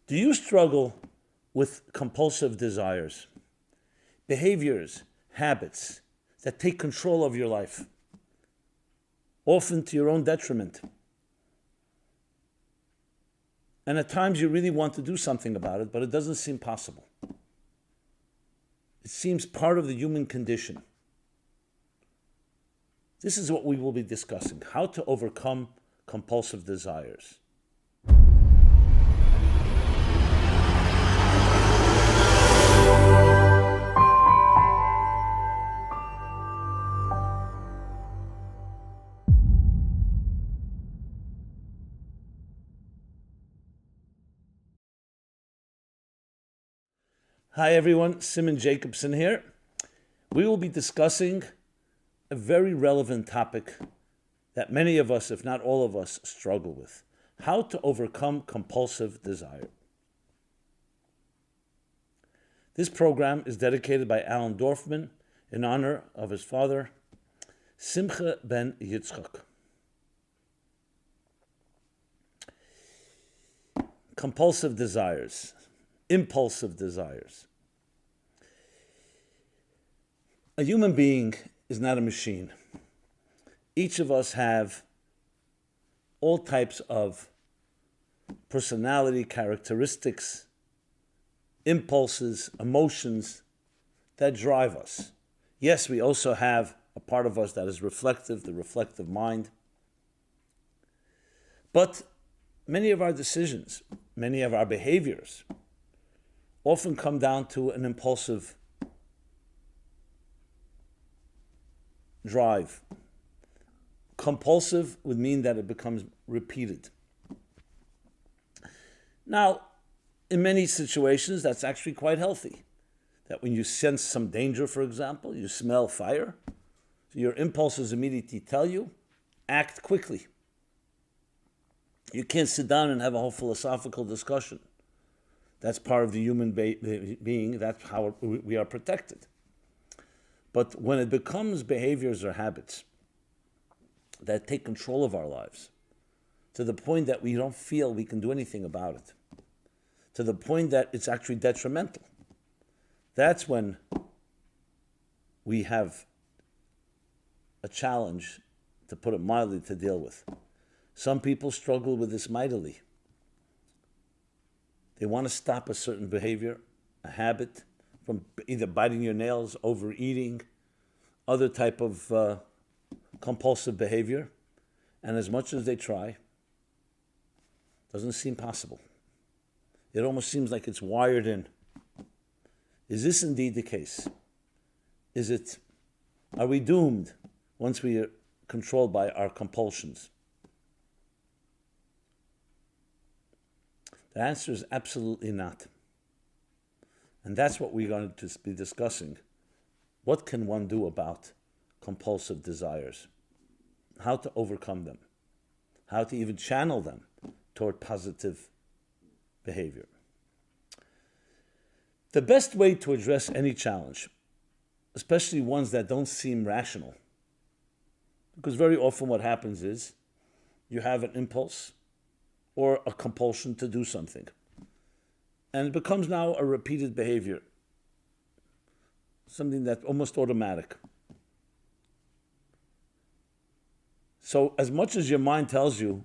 Do you struggle with compulsive desires, behaviors, habits that take control of your life, often to your own detriment? And at times you really want to do something about it, but it doesn't seem possible. It seems part of the human condition. This is what we will be discussing: how to overcome compulsive desires. Hi everyone, Simon Jacobson here. We will be discussing a very relevant topic that many of us, if not all of us, struggle with: how to overcome compulsive desire. This program is dedicated by Alan Dorfman in honor of his father, Simcha ben Yitzchak. Compulsive desires, impulsive desires. A human being is not a machine. Each of us have all types of personality characteristics, impulses, emotions that drive us. Yes, we also have a part of us that is reflective, the reflective mind. But many of our decisions, many of our behaviors often come down to an impulsive drive. Compulsive would mean that it becomes repeated. Now, in many situations, that's actually quite healthy. That when you sense some danger, for example, you smell fire, so your impulses immediately tell you, act quickly. You can't sit down and have a whole philosophical discussion. That's part of the human being. That's how we are protected. But when it becomes behaviors or habits that take control of our lives, to the point that we don't feel we can do anything about it, to the point that it's actually detrimental, that's when we have a challenge, to put it mildly, to deal with. Some people struggle with this mightily. They want to stop a certain behavior, a habit, from either biting your nails, overeating, other type of compulsive behavior. And as much as they try, it doesn't seem possible. It almost seems like it's wired in. Is this indeed the case? Are we doomed once we are controlled by our compulsions? The answer is absolutely not. And that's what we're going to be discussing. What can one do about compulsive desires? How to overcome them? How to even channel them toward positive behavior? The best way to address any challenge, especially ones that don't seem rational, because very often what happens is you have an impulse or a compulsion to do something, and it becomes now a repeated behavior, something that's almost automatic. So as much as your mind tells you,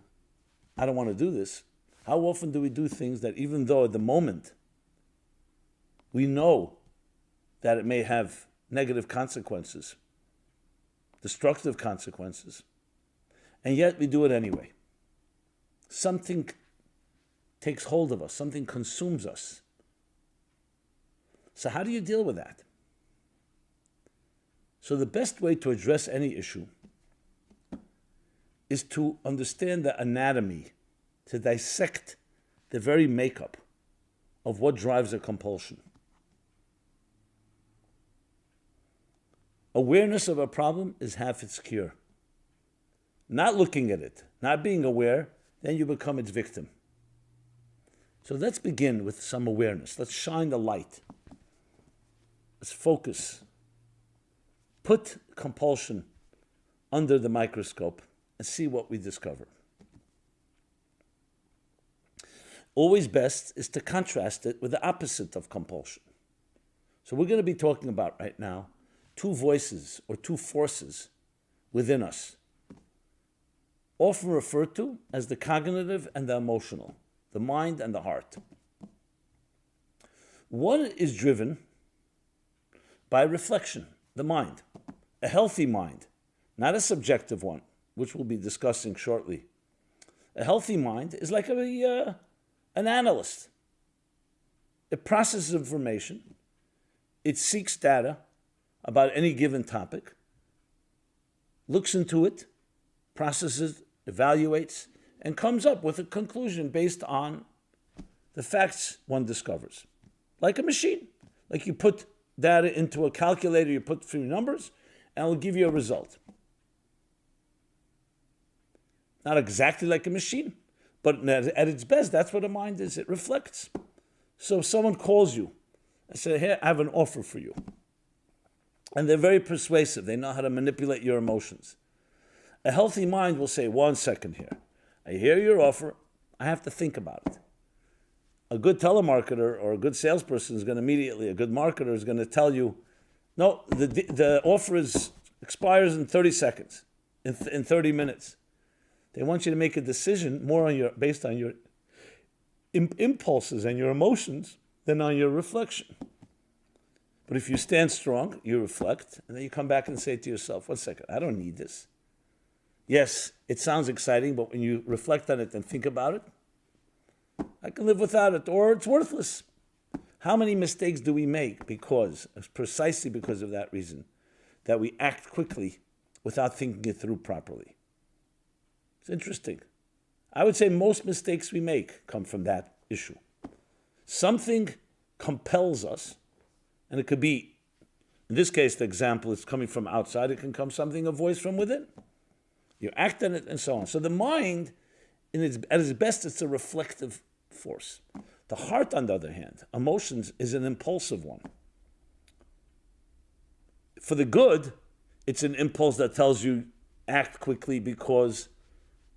I don't want to do this, how often do we do things that, even though at the moment we know that it may have negative consequences, destructive consequences, and yet we do it anyway? Something takes hold of us, something consumes us. So how do you deal with that? So the best way to address any issue is to understand the anatomy, to dissect the very makeup of what drives a compulsion. Awareness of a problem is half its cure. Not looking at it, not being aware, then you become its victim. So let's begin with some awareness. Let's shine the light. Let's focus. Put compulsion under the microscope and see what we discover. always best is to contrast it with the opposite of compulsion. So we're going to be talking about right now two voices or two forces within us, often referred to as the cognitive and the emotional, the mind and the heart. One is driven by reflection, the mind, a healthy mind, not a subjective one, which we'll be discussing shortly. A healthy mind is like an analyst. It processes information. It seeks data about any given topic, looks into it, processes, evaluates, and comes up with a conclusion based on the facts one discovers. Like a machine. Like you put data into a calculator, you put few numbers, and it'll give you a result. Not exactly like a machine, but at its best, that's what a mind is. It reflects. So if someone calls you and says, "Here, I have an offer for you," and they're very persuasive, they know how to manipulate your emotions. A healthy mind will say, "1 second here. I hear your offer. I have to think about it." A good telemarketer or a good salesperson is going to immediately, a good marketer is going to tell you, "No, the offer expires in 30 seconds, in 30 minutes." They want you to make a decision more based on your impulses and your emotions than on your reflection. But if you stand strong, you reflect, and then you come back and say to yourself, "1 second, I don't need this." Yes, it sounds exciting, but when you reflect on it and think about it, I can live without it, or it's worthless. How many mistakes do we make precisely because of that reason, that we act quickly without thinking it through properly? It's interesting. I would say most mistakes we make come from that issue. Something compels us, and it could be, in this case, the example is coming from outside. It can come a voice from within. You act on it, and so on. So the mind, at its best, it's a reflective force. The heart, on the other hand, emotions, is an impulsive one. For the good, it's an impulse that tells you act quickly because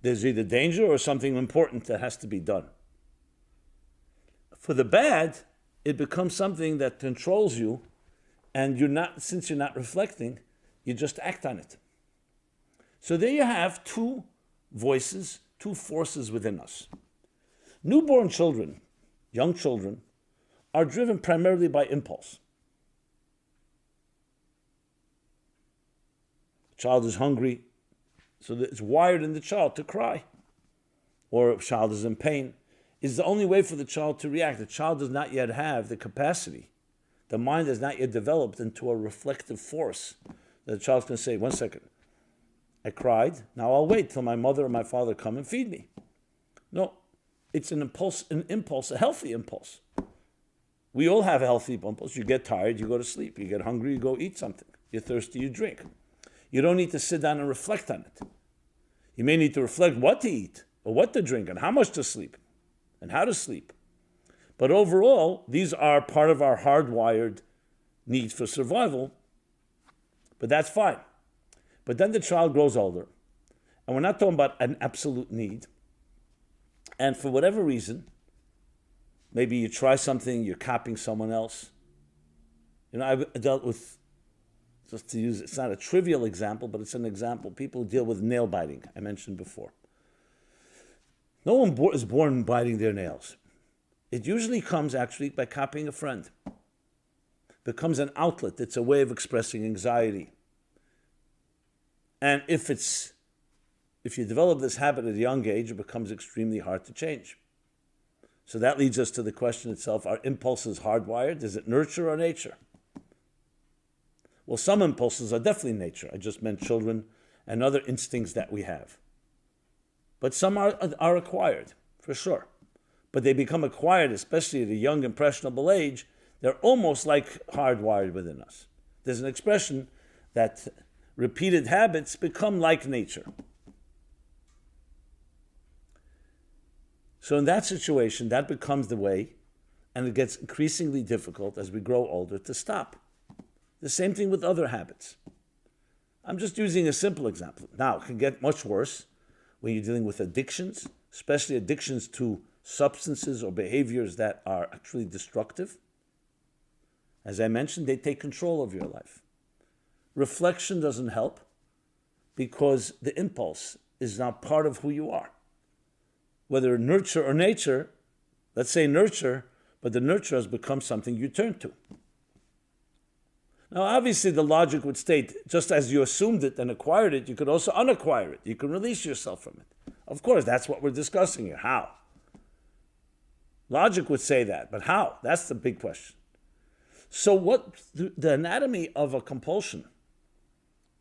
there's either danger or something important that has to be done. For the bad, it becomes something that controls you, and since you're not reflecting, you just act on it. So there you have two voices, two forces within us. Newborn children, young children, are driven primarily by impulse. The child is hungry, so that it's wired in the child to cry. Or if a child is in pain, is the only way for the child to react. The child does not yet have the capacity. The mind has not yet developed into a reflective force. The child's going to say, "1 second, I cried, now I'll wait till my mother or my father come and feed me." No, it's an impulse, a healthy impulse. We all have a healthy impulse. You get tired, you go to sleep. You get hungry, you go eat something. You're thirsty, you drink. You don't need to sit down and reflect on it. You may need to reflect what to eat, or what to drink, and how much to sleep, and how to sleep. But overall, these are part of our hardwired needs for survival, but that's fine. But then the child grows older, and we're not talking about an absolute need, and for whatever reason, maybe you try something, you're copying someone else. I've dealt with, just to use, it's not a trivial example, but it's an example. People deal with nail biting, I mentioned before. No one is born biting their nails. It usually comes actually by copying a friend. It becomes an outlet. It's a way of expressing anxiety. And if you develop this habit at a young age, it becomes extremely hard to change. So that leads us to the question itself, are impulses hardwired? Is it nurture or nature? Well, some impulses are definitely nature. I just meant children and other instincts that we have. But some are acquired, for sure. But they become acquired, especially at a young, impressionable age. They're almost like hardwired within us. There's an expression that repeated habits become like nature. So in that situation, that becomes the way, and it gets increasingly difficult as we grow older to stop. The same thing with other habits. I'm just using a simple example. Now, it can get much worse when you're dealing with addictions, especially addictions to substances or behaviors that are actually destructive, as I mentioned, they take control of your life. Reflection doesn't help because the impulse is now part of who you are. Whether nurture or nature, let's say nurture, but the nurture has become something you turn to. Now, obviously, the logic would state, just as you assumed it and acquired it, you could also unacquire it. You can release yourself from it. Of course, that's what we're discussing here. How? Logic would say that, but how? That's the big question. So what the anatomy of a compulsion,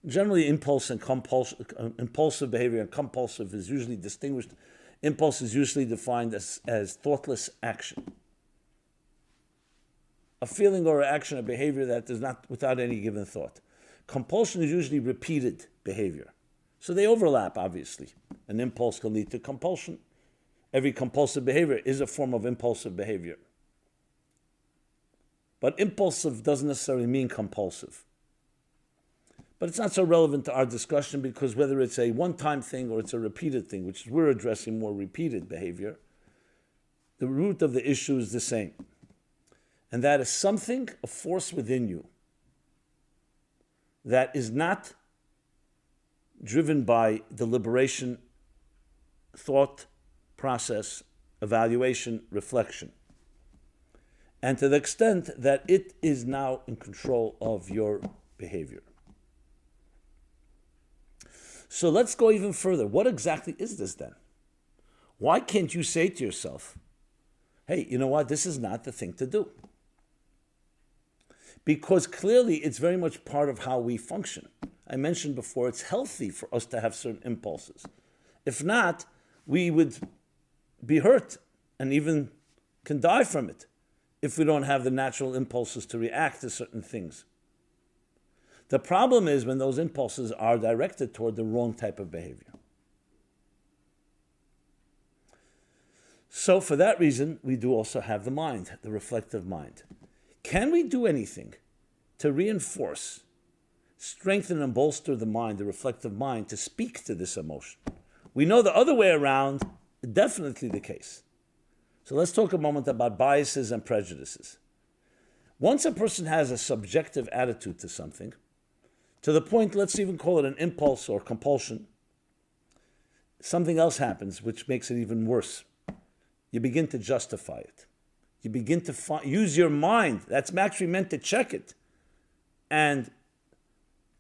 generally impulse and compulsion, impulsive behavior and compulsive is usually distinguished. Impulse is usually defined as thoughtless action. A feeling or action, a behavior that is not without any given thought. Compulsion is usually repeated behavior. So they overlap, obviously. An impulse can lead to compulsion. Every compulsive behavior is a form of impulsive behavior. But impulsive doesn't necessarily mean compulsive. But it's not so relevant to our discussion because whether it's a one-time thing or it's a repeated thing, which we're addressing more repeated behavior, the root of the issue is the same. And that is something, a force within you, that is not driven by deliberation, thought, process, evaluation, reflection. And to the extent that it is now in control of your behavior. So let's go even further. What exactly is this then? Why can't you say to yourself, hey, you know what, this is not the thing to do? Because clearly it's very much part of how we function. I mentioned before, it's healthy for us to have certain impulses. If not, we would be hurt and even can die from it if we don't have the natural impulses to react to certain things. The problem is when those impulses are directed toward the wrong type of behavior. So for that reason, we do also have the mind, the reflective mind. Can we do anything to reinforce, strengthen and bolster the mind, the reflective mind, to speak to this emotion? We know the other way around, definitely the case. So let's talk a moment about biases and prejudices. Once a person has a subjective attitude to something, to the point, let's even call it an impulse or compulsion, something else happens which makes it even worse. You begin to justify it. You begin to use your mind, that's actually meant to check it, and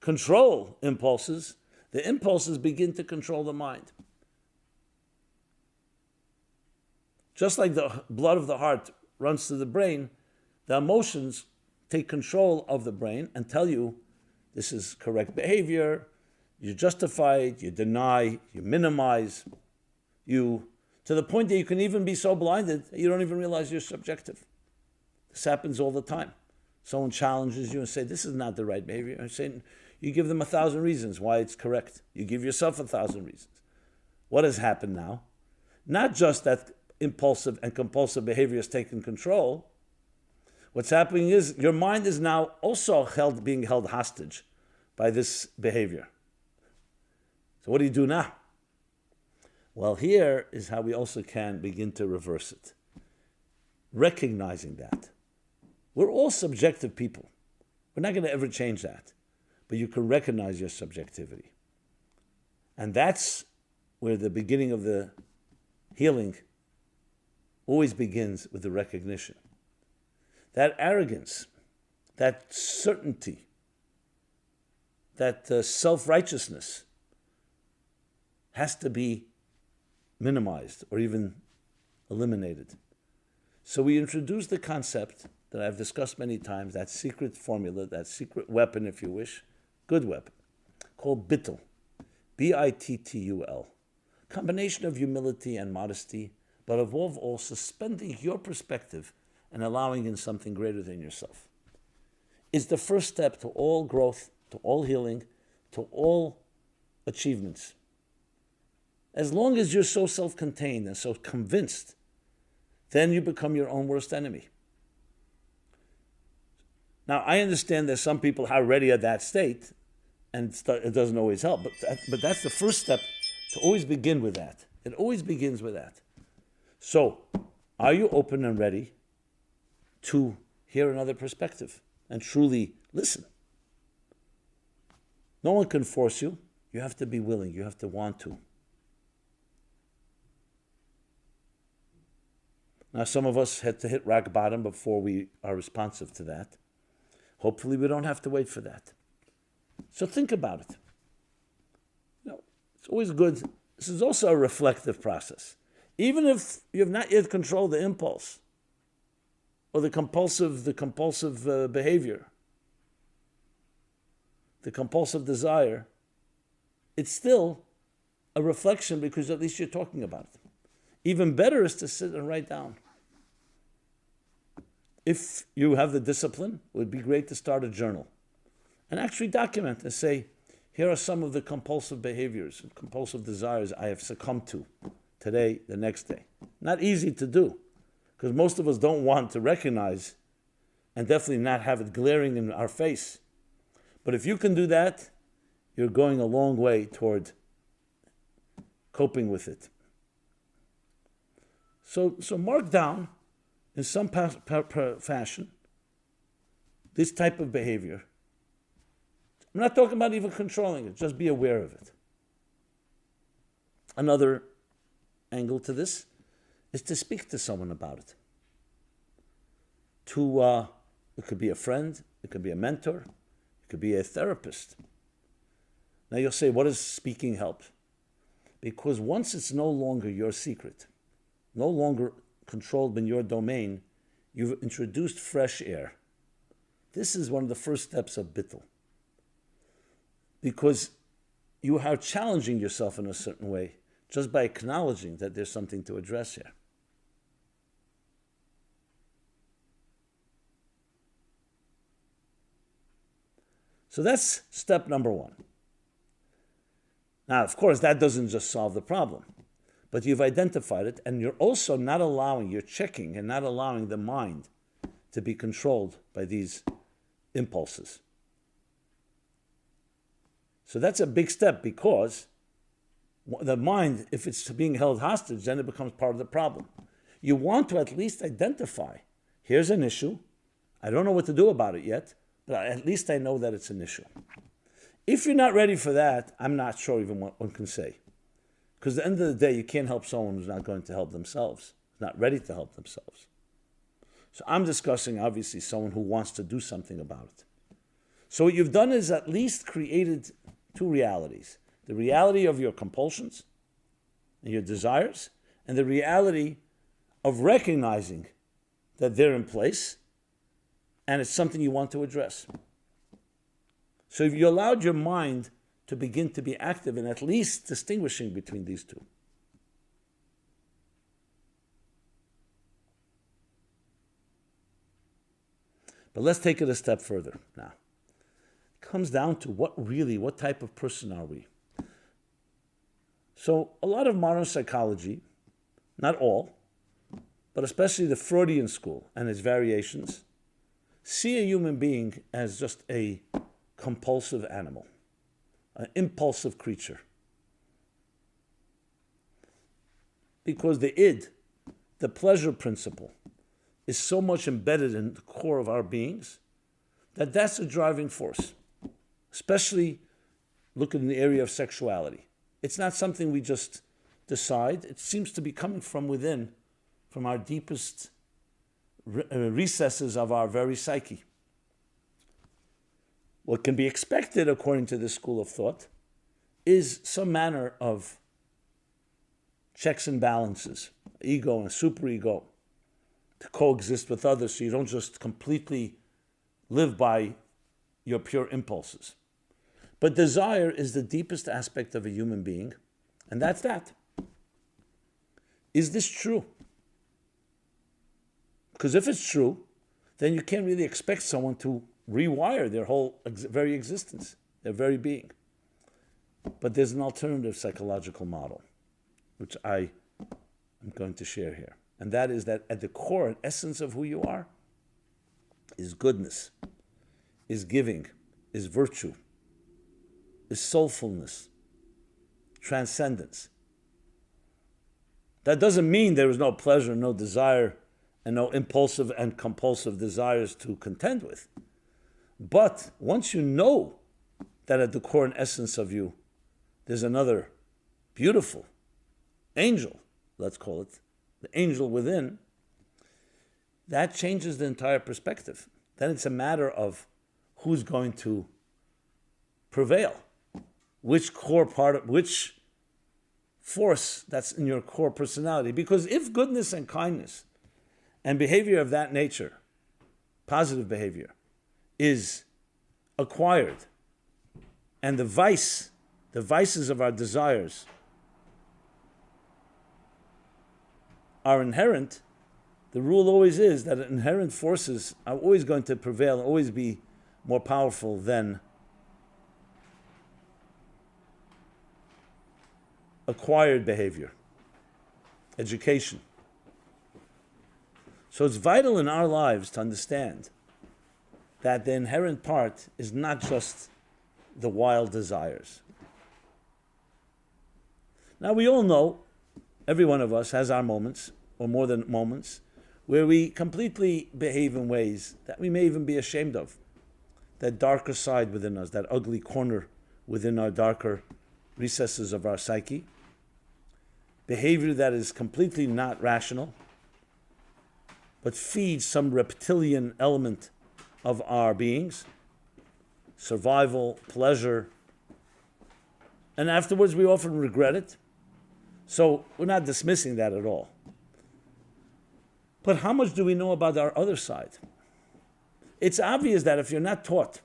control impulses. The impulses begin to control the mind. Just like the blood of the heart runs to the brain, the emotions take control of the brain and tell you this is correct behavior, you justify it, you deny, you minimize, to the point that you can even be so blinded that you don't even realize you're subjective. This happens all the time. Someone challenges you and say, this is not the right behavior. And say, you give them 1,000 reasons why it's correct. You give yourself 1,000 reasons. What has happened now? Not just that impulsive and compulsive behavior has taken control. What's happening is your mind is now also being held hostage by this behavior. So what do you do now? Well, here is how we also can begin to reverse it. Recognizing that. We're all subjective people. We're not going to ever change that. But you can recognize your subjectivity. And that's where the beginning of the healing always begins with the recognition. That arrogance, that certainty, that self-righteousness has to be minimized or even eliminated. So we introduce the concept that I've discussed many times, that secret formula, that secret weapon, if you wish, good weapon, called bittul, B-I-T-T-U-L. Combination of humility and modesty, but above all, suspending your perspective and allowing in something greater than yourself. It's the first step to all growth, to all healing, to all achievements. As long as you're so self-contained and so convinced, then you become your own worst enemy. Now, I understand that some people are already at that state, and it doesn't always help, but that's the first step, to always begin with that. It always begins with that. So, are you open and ready to hear another perspective and truly listen? No one can force you. You have to be willing. You have to want to. Now, some of us had to hit rock bottom before we are responsive to that. Hopefully, we don't have to wait for that. So think about it. It's always good. This is also a reflective process. Even if you have not yet controlled the impulse or the compulsive behavior, the compulsive desire, it's still a reflection because at least you're talking about it. Even better is to sit and write down. If you have the discipline, it would be great to start a journal and actually document and say, here are some of the compulsive behaviors and compulsive desires I have succumbed to today, the next day. Not easy to do, because most of us don't want to recognize and definitely not have it glaring in our face. But if you can do that, you're going a long way toward coping with it. So mark down in some fashion this type of behavior. I'm not talking about even controlling it, just be aware of it. Another angle to this is to speak to someone about it. It could be a friend, it could be a mentor, it could be a therapist. Now you'll say, what does speaking help? Because once it's no longer your secret, no longer controlled in your domain, you've introduced fresh air. This is one of the first steps of bittul. Because you are challenging yourself in a certain way just by acknowledging that there's something to address here. So that's step number one. Now, of course, that doesn't just solve the problem, but you've identified it, and you're also you're checking and not allowing the mind to be controlled by these impulses. So that's a big step, because the mind, if it's being held hostage, then it becomes part of the problem. You want to at least identify, here's an issue, I don't know what to do about it yet, but at least I know that it's an issue. If you're not ready for that, I'm not sure even what one can say. Because at the end of the day, you can't help someone who's not going to help themselves, who's not ready to help themselves. So I'm discussing, obviously, someone who wants to do something about it. So what you've done is at least created two realities. The reality of your compulsions and your desires, and the reality of recognizing that they're in place and it's something you want to address. So if you allowed your mind to begin to be active in at least distinguishing between these two. But let's take it a step further now. It comes down to what type of person are we? So a lot of modern psychology, not all, but especially the Freudian School and its variations, see a human being as just a compulsive animal, an impulsive creature. Because the id, the pleasure principle, is so much embedded in the core of our beings that that's a driving force, especially looking in the area of sexuality. It's not something we just decide. It seems to be coming from within, from our deepest recesses of our very psyche. What can be expected, according to this school of thought, is some manner of checks and balances, ego and superego, to coexist with others so you don't just completely live by your pure impulses. But desire is the deepest aspect of a human being, and that's that. Is this true? Because if it's true, then you can't really expect someone to rewire their whole very existence, their very being. But there's an alternative psychological model, which I am going to share here. And that is that at the core and essence of who you are is goodness, is giving, is virtue, is soulfulness, transcendence. That doesn't mean there is no pleasure, no desire, and no impulsive and compulsive desires to contend with. But once you know that at the core and essence of you, there's another beautiful angel, let's call it, the angel within, that changes the entire perspective. Then it's a matter of who's going to prevail, which force that's in your core personality. Because if goodness and kindness and behavior of that nature, positive behavior, is acquired, and the vices of our desires are inherent, the rule always is that inherent forces are always going to prevail, always be more powerful than acquired behavior, education. So it's vital in our lives to understand that the inherent part is not just the wild desires. Now we all know, every one of us has our moments, or more than moments, where we completely behave in ways that we may even be ashamed of. That darker side within us, that ugly corner within our darker recesses of our psyche. Behavior that is completely not rational, but feeds some reptilian element of our beings. Survival, pleasure. And afterwards we often regret it. So we're not dismissing that at all. But how much do we know about our other side? It's obvious that if you're not taught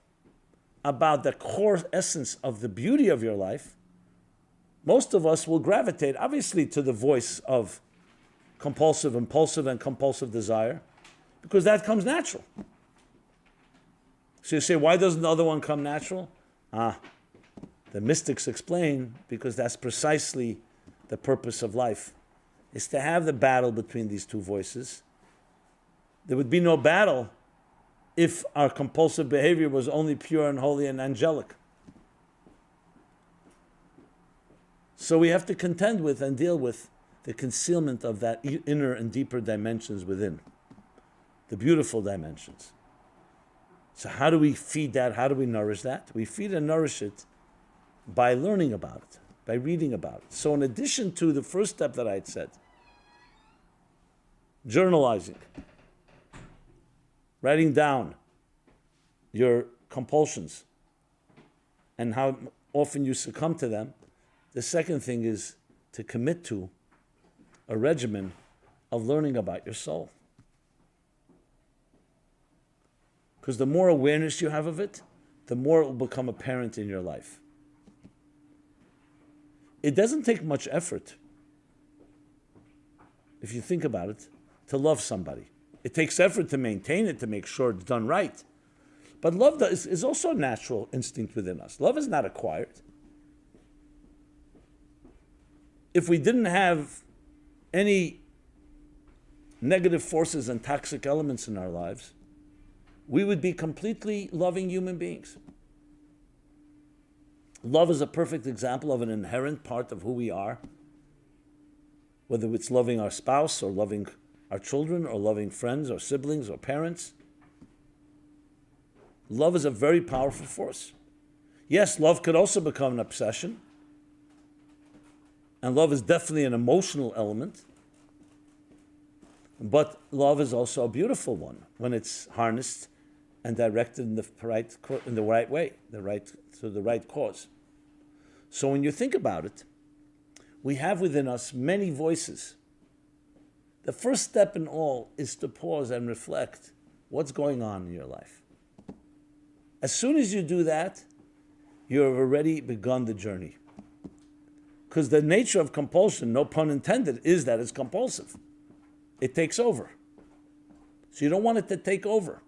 about the core essence of the beauty of your life, most of us will gravitate, obviously, to the voice of compulsive, impulsive, and compulsive desire, because that comes natural. So you say, why doesn't the other one come natural? The mystics explain, because that's precisely the purpose of life, is to have the battle between these two voices. There would be no battle if our compulsive behavior was only pure and holy and angelic. So we have to contend with and deal with the concealment of that inner and deeper dimensions within, the beautiful dimensions. So how do we feed that? How do we nourish that? We feed and nourish it by learning about it, by reading about it. So in addition to the first step that I had said, journalizing, writing down your compulsions and how often you succumb to them, the second thing is to commit to a regimen of learning about your soul. Because the more awareness you have of it, the more it will become apparent in your life. It doesn't take much effort, if you think about it, to love somebody. It takes effort to maintain it, to make sure it's done right. But love is also a natural instinct within us. Love is not acquired. If we didn't have any negative forces and toxic elements in our lives, we would be completely loving human beings. Love is a perfect example of an inherent part of who we are, whether it's loving our spouse or loving our children or loving friends or siblings or parents. Love is a very powerful force. Yes, love could also become an obsession, and love is definitely an emotional element, but love is also a beautiful one when it's harnessed and directed in the right way, to the right cause. So when you think about it, we have within us many voices. The first step in all is to pause and reflect what's going on in your life. As soon as you do that, you have already begun the journey. Because the nature of compulsion, no pun intended, is that it's compulsive. It takes over. So you don't want it to take over.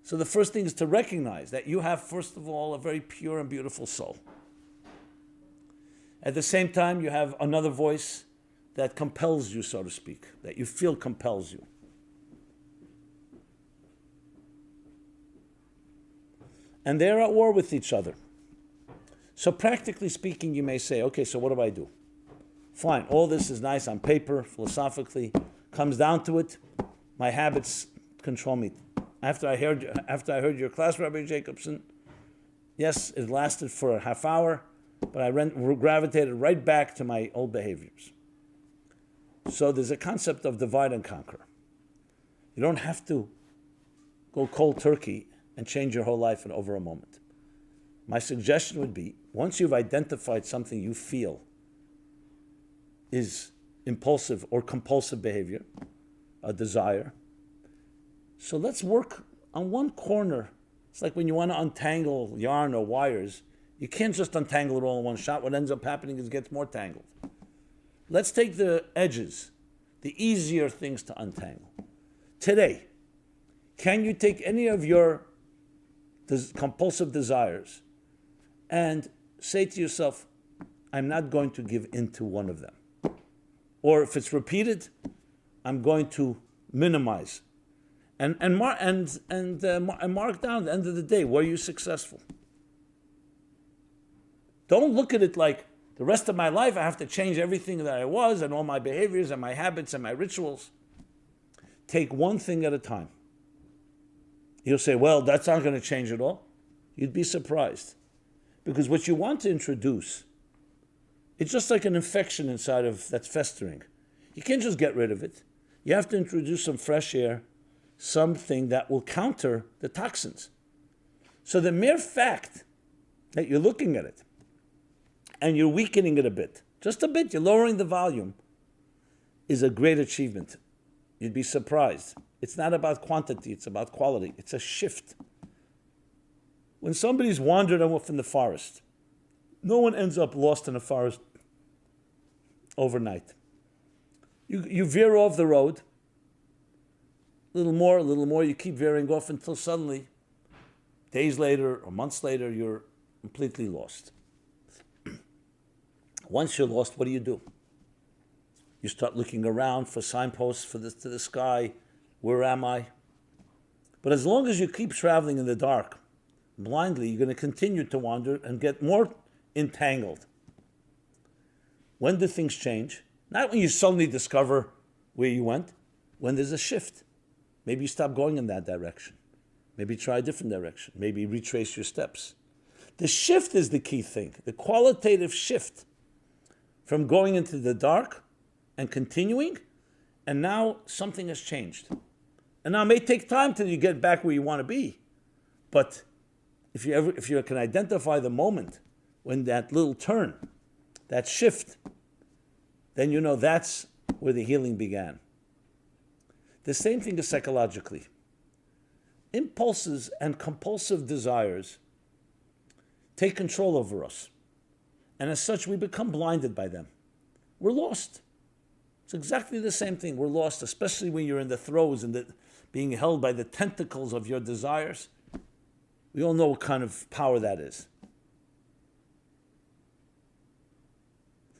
So the first thing is to recognize that you have, first of all, a very pure and beautiful soul. At the same time, you have another voice that compels you, so to speak, that you feel compels you. And they're at war with each other. So practically speaking, you may say, okay, so what do I do? Fine, all this is nice on paper, philosophically. Comes down to it, my habits control me. After I heard your class, Rabbi Jacobson, yes, it lasted for a half hour, but I gravitated right back to my old behaviors. So there's a concept of divide and conquer. You don't have to go cold turkey and change your whole life in over a moment. My suggestion would be, once you've identified something you feel is impulsive or compulsive behavior, a desire, so let's work on one corner. It's like when you want to untangle yarn or wires, you can't just untangle it all in one shot. What ends up happening is it gets more tangled. Let's take the edges, the easier things to untangle. Today, can you take any of your compulsive desires and say to yourself, I'm not going to give in to one of them? Or if it's repeated, I'm going to minimize. And mark down at the end of the day, were you successful? Don't look at it like the rest of my life I have to change everything that I was and all my behaviors and my habits and my rituals. Take one thing at a time. You'll say, well, that's not going to change at all. You'd be surprised. Because what you want to introduce, it's just like an infection inside that's festering. You can't just get rid of it. You have to introduce some fresh air, something that will counter the toxins. So the mere fact that you're looking at it and you're weakening it a bit, just a bit, you're lowering the volume, is a great achievement. You'd be surprised. It's not about quantity, it's about quality. It's a shift. When somebody's wandered off in the forest, no one ends up lost in a forest overnight. You veer off the road, a little more, you keep veering off until suddenly, days later or months later, you're completely lost. Once you're lost, what do? You start looking around for signposts to the sky. Where am I? But as long as you keep traveling in the dark, blindly, you're going to continue to wander and get more entangled. When do things change? Not when you suddenly discover where you went, when there's a shift. Maybe you stop going in that direction. Maybe try a different direction. Maybe retrace your steps. The shift is the key thing, the qualitative shift from going into the dark and continuing, and now something has changed. And now it may take time till you get back where you want to be, but if you can identify the moment when that little turn, that shift, then you know that's where the healing began. The same thing is psychologically. Impulses and compulsive desires take control over us. And as such, we become blinded by them. We're lost. It's exactly the same thing. We're lost, especially when you're in the throes and being held by the tentacles of your desires. We all know what kind of power that is.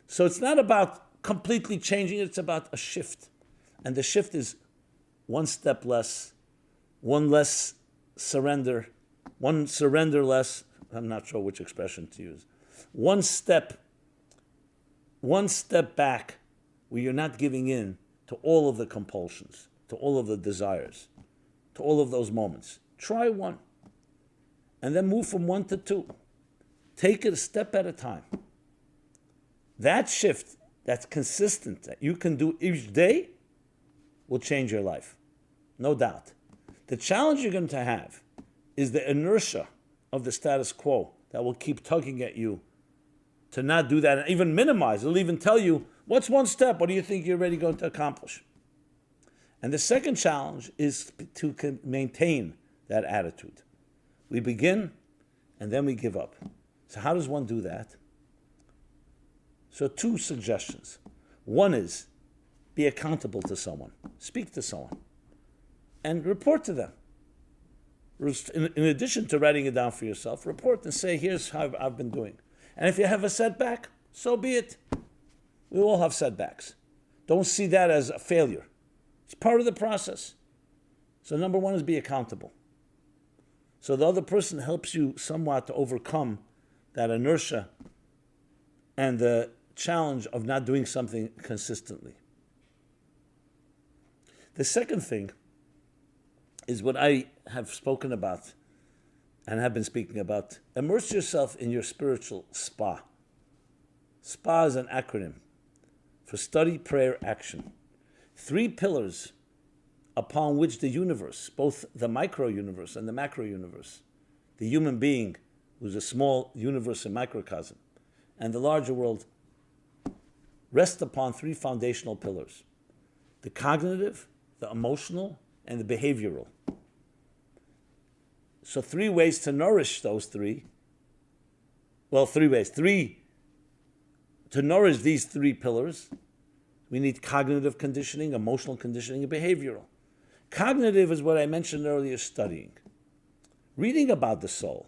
So it's not about completely changing it, it's about a shift. And the shift is one step less, one less surrender, one surrender less. I'm not sure which expression to use. One step back where you're not giving in to all of the compulsions, to all of the desires, to all of those moments. Try one. And then move from 1 to 2. Take it a step at a time. That shift that's consistent, that you can do each day, will change your life. No doubt. The challenge you're going to have is the inertia of the status quo that will keep tugging at you to not do that and even minimize. It'll even tell you, what's one step? What do you think you're already going to accomplish? And the second challenge is to maintain that attitude. We begin, and then we give up. So how does one do that? So 2 suggestions. One is, be accountable to someone. Speak to someone. And report to them. In addition to writing it down for yourself, report and say, here's how I've been doing. And if you have a setback, so be it. We all have setbacks. Don't see that as a failure. It's part of the process. So number 1 is be accountable. So the other person helps you somewhat to overcome that inertia and the challenge of not doing something consistently. The second thing is what I have spoken about and have been speaking about. Immerse yourself in your spiritual spa. SPA is an acronym for study, prayer, action. 3 pillars upon which the universe, both the micro-universe and the macro-universe, the human being, who's a small universe and microcosm, and the larger world, rest upon 3 foundational pillars: the cognitive, the emotional, and the behavioral. So 3 ways to nourish those 3. Well, 3 ways. To nourish these 3 pillars, we need cognitive conditioning, emotional conditioning, and behavioral. Cognitive is what I mentioned earlier, studying. Reading about the soul.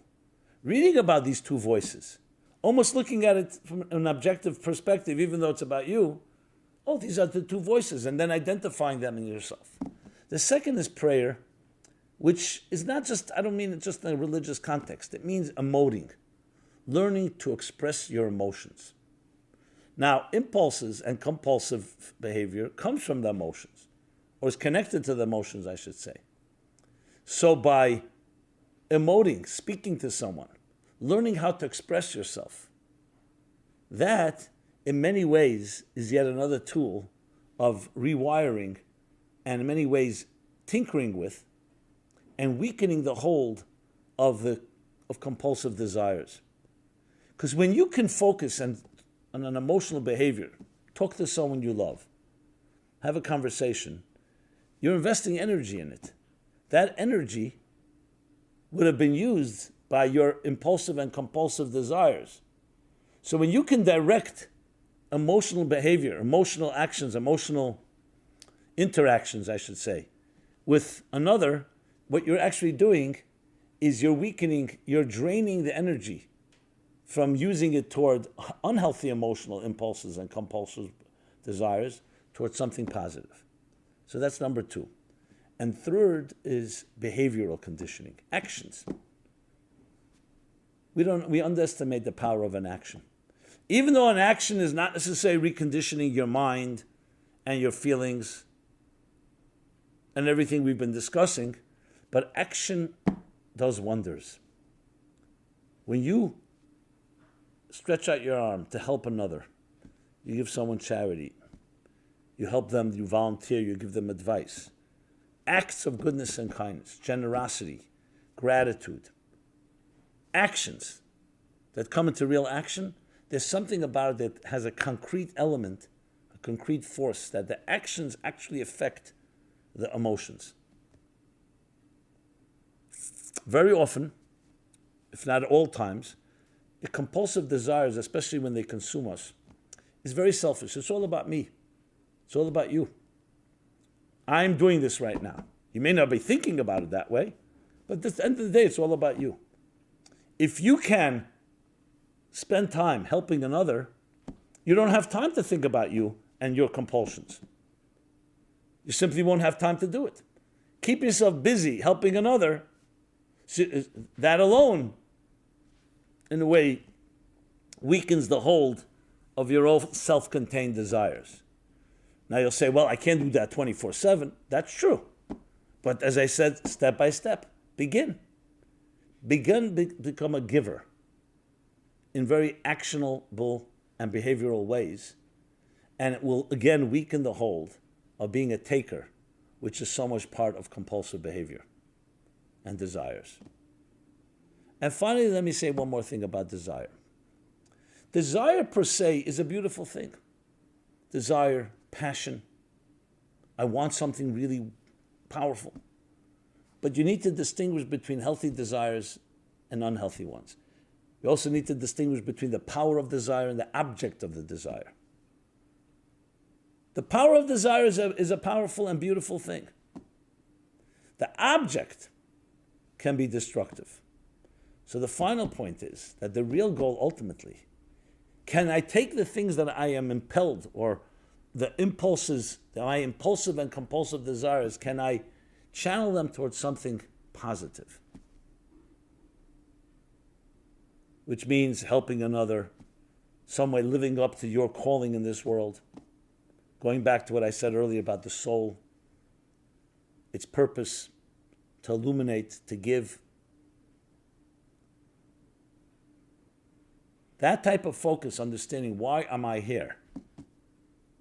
Reading about these 2 voices. Almost looking at it from an objective perspective, even though it's about you. Oh, these are the 2 voices, and then identifying them in yourself. The second is prayer, which is not just, I don't mean it just in a religious context. It means emoting, learning to express your emotions. Now, impulses and compulsive behavior comes from the emotions, or is connected to the emotions, I should say. So by emoting, speaking to someone, learning how to express yourself, that, in many ways, is yet another tool of rewiring and in many ways tinkering with and weakening the hold of compulsive desires. Because when you can focus on an emotional behavior, talk to someone you love, have a conversation, you're investing energy in it. That energy would have been used by your impulsive and compulsive desires. So when you can direct emotional behavior, emotional actions, emotional interactions, I should say, with another, what you're actually doing is you're draining the energy from using it toward unhealthy emotional impulses and compulsive desires towards something positive. So that's number 2. And third is behavioral conditioning, actions. We underestimate the power of an action. Even though an action is not necessarily reconditioning your mind and your feelings and everything we've been discussing, but action does wonders. When you stretch out your arm to help another, you give someone charity, you help them, you volunteer, you give them advice. Acts of goodness and kindness, generosity, gratitude, actions that come into real action, there's something about it that has a concrete element, a concrete force, that the actions actually affect the emotions. Very often, if not at all times, the compulsive desires, especially when they consume us, is very selfish. It's all about me. It's all about you. I'm doing this right now. You may not be thinking about it that way, but at the end of the day, it's all about you. If you can spend time helping another, you don't have time to think about you and your compulsions. You simply won't have time to do it. Keep yourself busy helping another. That alone, in a way, weakens the hold of your own self-contained desires. Now you'll say, well, I can't do that 24/7. That's true. But as I said, step by step, begin. Become a giver in very actionable and behavioral ways. And it will, again, weaken the hold of being a taker, which is so much part of compulsive behavior and desires. And finally, let me say one more thing about desire. Desire per se is a beautiful thing. Desire, passion. I want something really powerful. But you need to distinguish between healthy desires and unhealthy ones. You also need to distinguish between the power of desire and the object of the desire. The power of desire is a powerful and beautiful thing. The object can be destructive. So the final point is that the real goal ultimately, can I take the things that I am impelled, or the impulses, my impulsive and compulsive desires, can I channel them towards something positive? Which means helping another, some way living up to your calling in this world. Going back to what I said earlier about the soul, its purpose to illuminate, to give. That type of focus, understanding, why am I here?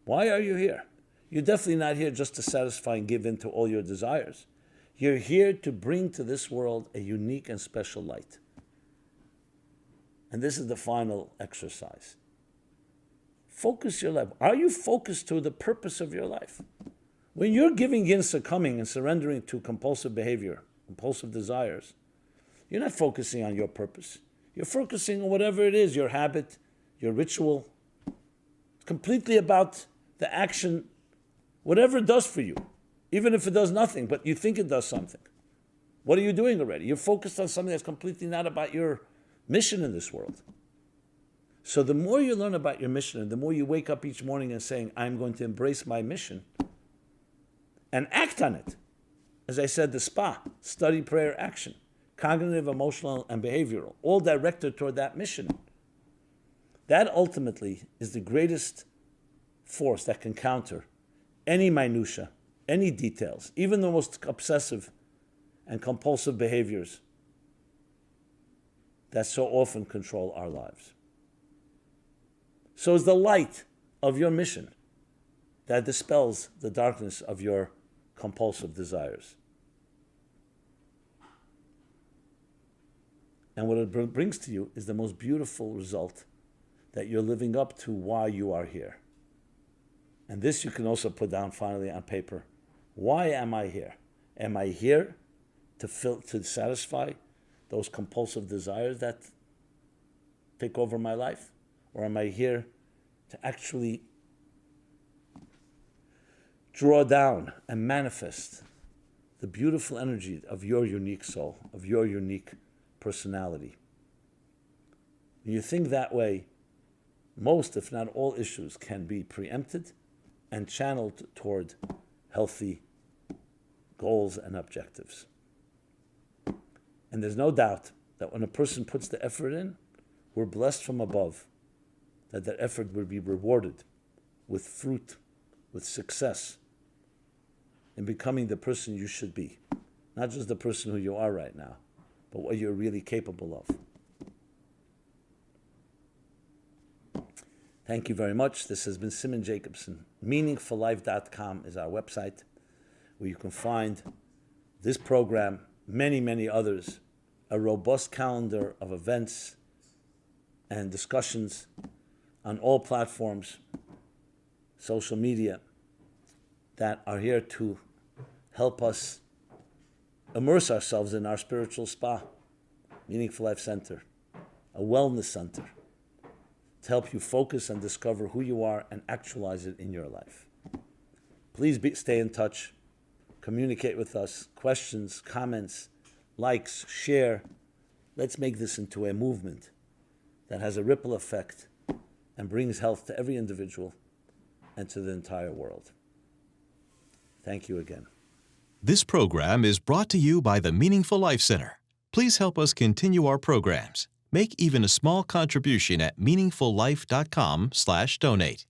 Why are you here? You're definitely not here just to satisfy and give in to all your desires. You're here to bring to this world a unique and special light. And this is the final exercise. Focus your life. Are you focused to the purpose of your life? When you're giving in, succumbing, and surrendering to compulsive behavior, compulsive desires, you're not focusing on your purpose. You're focusing on whatever it is, your habit, your ritual. It's completely about the action, whatever it does for you, even if it does nothing, but you think it does something. What are you doing already? You're focused on something that's completely not about your mission in this world. So the more you learn about your mission, and the more you wake up each morning and saying, I'm going to embrace my mission and act on it. As I said, the SPA, study, prayer, action, cognitive, emotional, and behavioral, all directed toward that mission. That ultimately is the greatest force that can counter any minutia, any details, even the most obsessive and compulsive behaviors that so often control our lives. So it's the light of your mission that dispels the darkness of your compulsive desires. And what it brings to you is the most beautiful result, that you're living up to why you are here. And this you can also put down finally on paper. Why am I here? Am I here to satisfy those compulsive desires that take over my life? Or am I here to actually draw down and manifest the beautiful energy of your unique soul, of your unique personality? When you think that way, most, if not all, issues can be preempted and channeled toward healthy goals and objectives. And there's no doubt that when a person puts the effort in, we're blessed from above, that effort will be rewarded with fruit, with success, in becoming the person you should be. Not just the person who you are right now, but what you're really capable of. Thank you very much. This has been Simon Jacobson. Meaningfullife.com is our website, where you can find this program, many, many others, a robust calendar of events and discussions on all platforms, social media, that are here to help us immerse ourselves in our spiritual spa, Meaningful Life Center, a wellness center, to help you focus and discover who you are and actualize it in your life. Please stay in touch, communicate with us, questions, comments, likes, share. Let's make this into a movement that has a ripple effect and brings health to every individual and to the entire world. Thank you again. This program is brought to you by the Meaningful Life Center. Please help us continue our programs. Make even a small contribution at meaningfullife.com/donate.